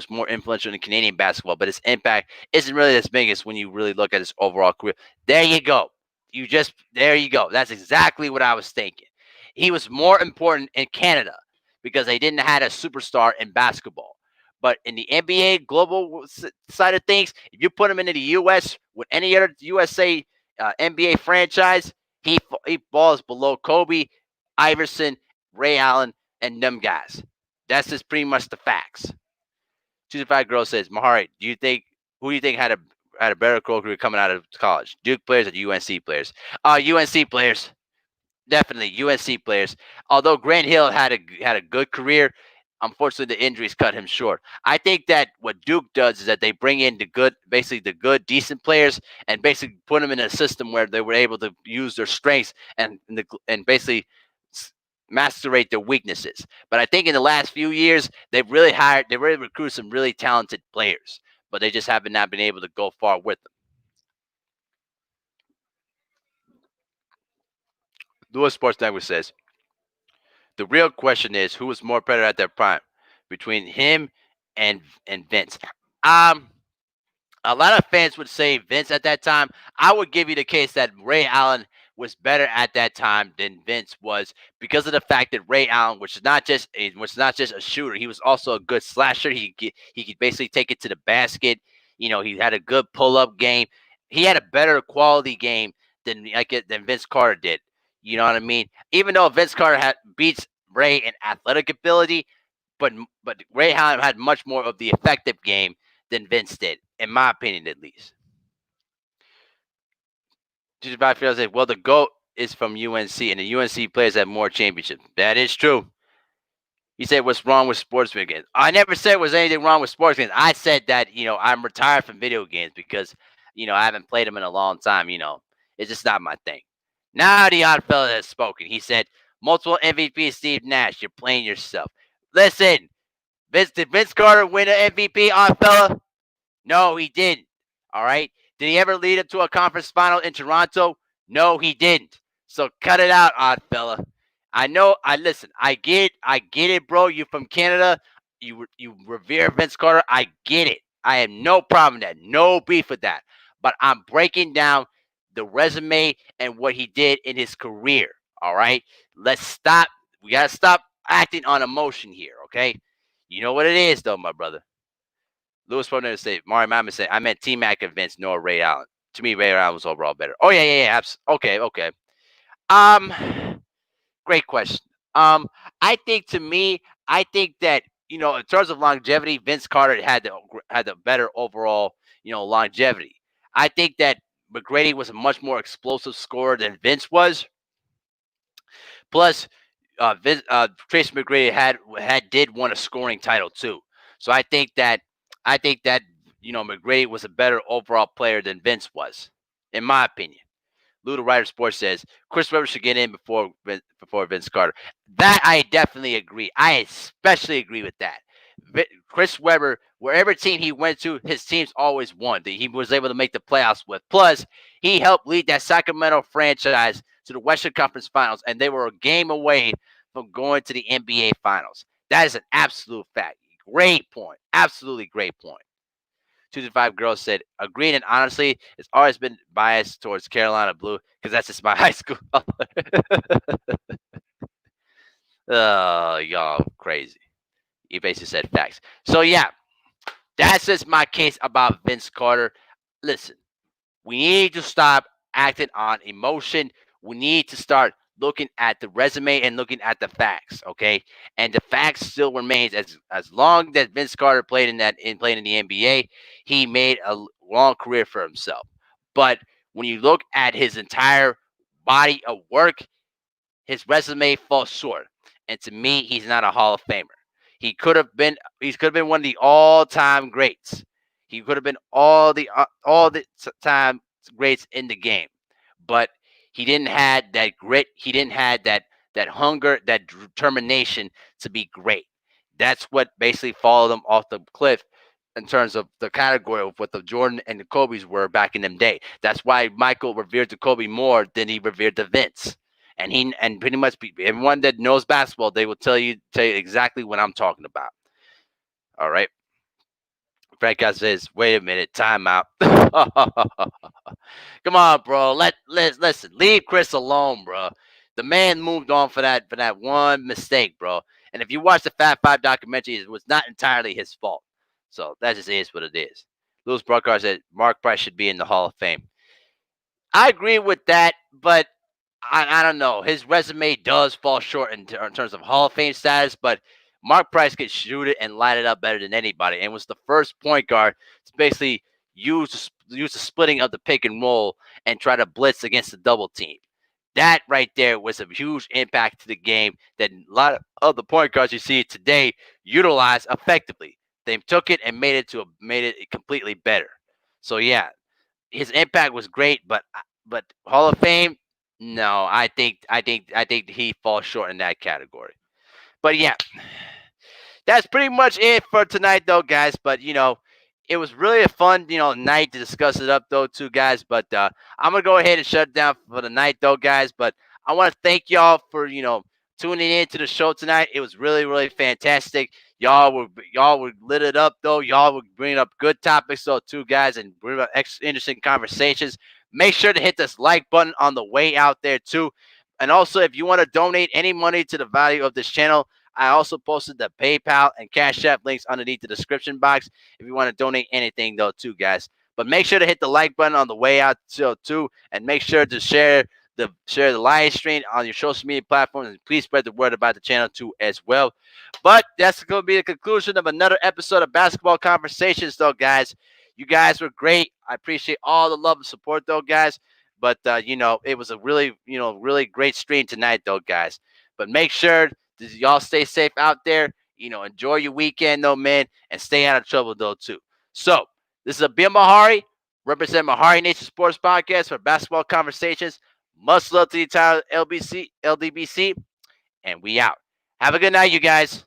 more influential in Canadian basketball, but his impact isn't really as big as when you really look at his overall career. There you go. There you go. That's exactly what I was thinking. He was more important in Canada because they didn't have a superstar in basketball. But in the NBA global side of things, if you put him into the U.S. with any other USA NBA franchise, he falls below Kobe, Iverson, Ray Allen, and them guys. That's just pretty much the facts. 25 Girl says, Mahari, who do you think had a better career coming out of college? Duke players or UNC players? UNC players. Definitely UNC players. Although Grant Hill had a good career, unfortunately the injuries cut him short. I think that what Duke does is that they bring in basically the good, decent players, and basically put them in a system where they were able to use their strengths and basically macerate their weaknesses. But I think in the last few years, they really recruited some really talented players, but they just haven't not been able to go far with them. Louis Sports Network says, the real question is who was more better at their prime between him and Vince. A lot of fans would say Vince at that time. I would give you the case that Ray Allen was better at that time than Vince was because of the fact that Ray Allen was not just a shooter. He was also a good slasher. He could basically take it to the basket. He had a good pull up game. He had a better quality game than Vince Carter did. You know what I mean? Even though Vince Carter beats Ray in athletic ability, but Ray Allen had much more of the effective game than Vince did, in my opinion, at least. 25 feels like, well, the GOAT is from UNC, and the UNC players have more championships. That is true. He said, what's wrong with sports video games? I never said there was anything wrong with sports games. I said that, I'm retired from video games because, I haven't played them in a long time. It's just not my thing. Now the odd fella has spoken. He said, multiple MVP Steve Nash, you're playing yourself. Listen, did Vince Carter win an MVP, odd fella? No, he didn't. All right. Did he ever lead up to a conference final in Toronto? No, he didn't. So cut it out, odd fella. I know. Listen. I get it, bro. You from Canada. You revere Vince Carter. I get it. I have no problem with that. No beef with that. But I'm breaking down the resume and what he did in his career. All right. Let's stop. We gotta stop acting on emotion here. Okay. You know what it is, though, my brother. Louis Portner say, Mario Mammoth said, I meant T-Mac and Vince, no Ray Allen. To me, Ray Allen was overall better. Oh, yeah. Okay. Um, Great question. I think that, in terms of longevity, Vince Carter had the better overall, longevity. I think that McGrady was a much more explosive scorer than Vince was. Plus, Tracy McGrady did won a scoring title too. So I think that McGrady was a better overall player than Vince was, in my opinion. Luda Rider Sports says Chris Webber should get in before Vince Carter. That I definitely agree. I especially agree with that. Chris Webber, wherever team he went to, his teams always won. He was able to make the playoffs with. Plus, he helped lead that Sacramento franchise to the Western Conference Finals, and they were a game away from going to the NBA Finals. That is an absolute fact. Great point. Absolutely great point. 2-5 Girls said, agreed, and honestly, it's always been biased towards Carolina Blue because that's just my high school color. Oh, y'all crazy. He basically said facts. So, yeah, that's just my case about Vince Carter. Listen, we need to stop acting on emotion. We need to start looking at the resume and looking at the facts, okay? And the facts still remains as long as Vince Carter played in the NBA, he made a long career for himself. But when you look at his entire body of work, his resume falls short. And to me, he's not a Hall of Famer. He could have been one of the all-time greats. He could have been all the time greats in the game. But he didn't have that grit. He didn't have that hunger, that determination to be great. That's what basically followed him off the cliff in terms of the category of what the Jordan and the Kobe's were back in them day. That's why Michael revered the Kobe more than he revered the Vince. And pretty much everyone that knows basketball, they will tell you exactly what I'm talking about. All right. Frank guy says, "Wait a minute, timeout." Come on, bro. Listen. Leave Chris alone, bro. The man moved on for that one mistake, bro. And if you watch the Fat Five documentary, it was not entirely his fault. So that just is what it is. Louis Brockhart said Mark Price should be in the Hall of Fame. I agree with that, but I don't know. His resume does fall short in terms of Hall of Fame status, but Mark Price could shoot it and light it up better than anybody, and was the first point guard to basically use the splitting of the pick and roll and try to blitz against the double team. That right there was a huge impact to the game that a lot of the point guards you see today utilize effectively. They took it and made it completely better. So yeah, his impact was great, but Hall of Fame, no, I think he falls short in that category. But yeah, that's pretty much it for tonight, though, guys. But it was really a fun night to discuss it up, though, too, guys. But I'm gonna go ahead and shut it down for the night, though, guys. But I want to thank y'all for tuning in to the show tonight. It was really really fantastic. Y'all were lit it up, though. Y'all were bringing up good topics, though, too, guys, and bringing up interesting conversations. Make sure to hit this like button on the way out there, too. And also, if you want to donate any money to the value of this channel, I also posted the PayPal and Cash App links underneath the description box if you want to donate anything, though, too, guys. But make sure to hit the like button on the way out, too, and make sure to share the live stream on your social media platforms, and please spread the word about the channel, too, as well. But that's going to be the conclusion of another episode of Basketball Conversations, though, guys. You guys were great. I appreciate all the love and support, though, guys. But, it was a really, really great stream tonight, though, guys. But make sure y'all stay safe out there. Enjoy your weekend, though, man, and stay out of trouble, though, too. So, this is Abir Mahari, represent MehariNation Sports Podcast for Basketball Conversations. Much love to the entire LDBC, and we out. Have a good night, you guys.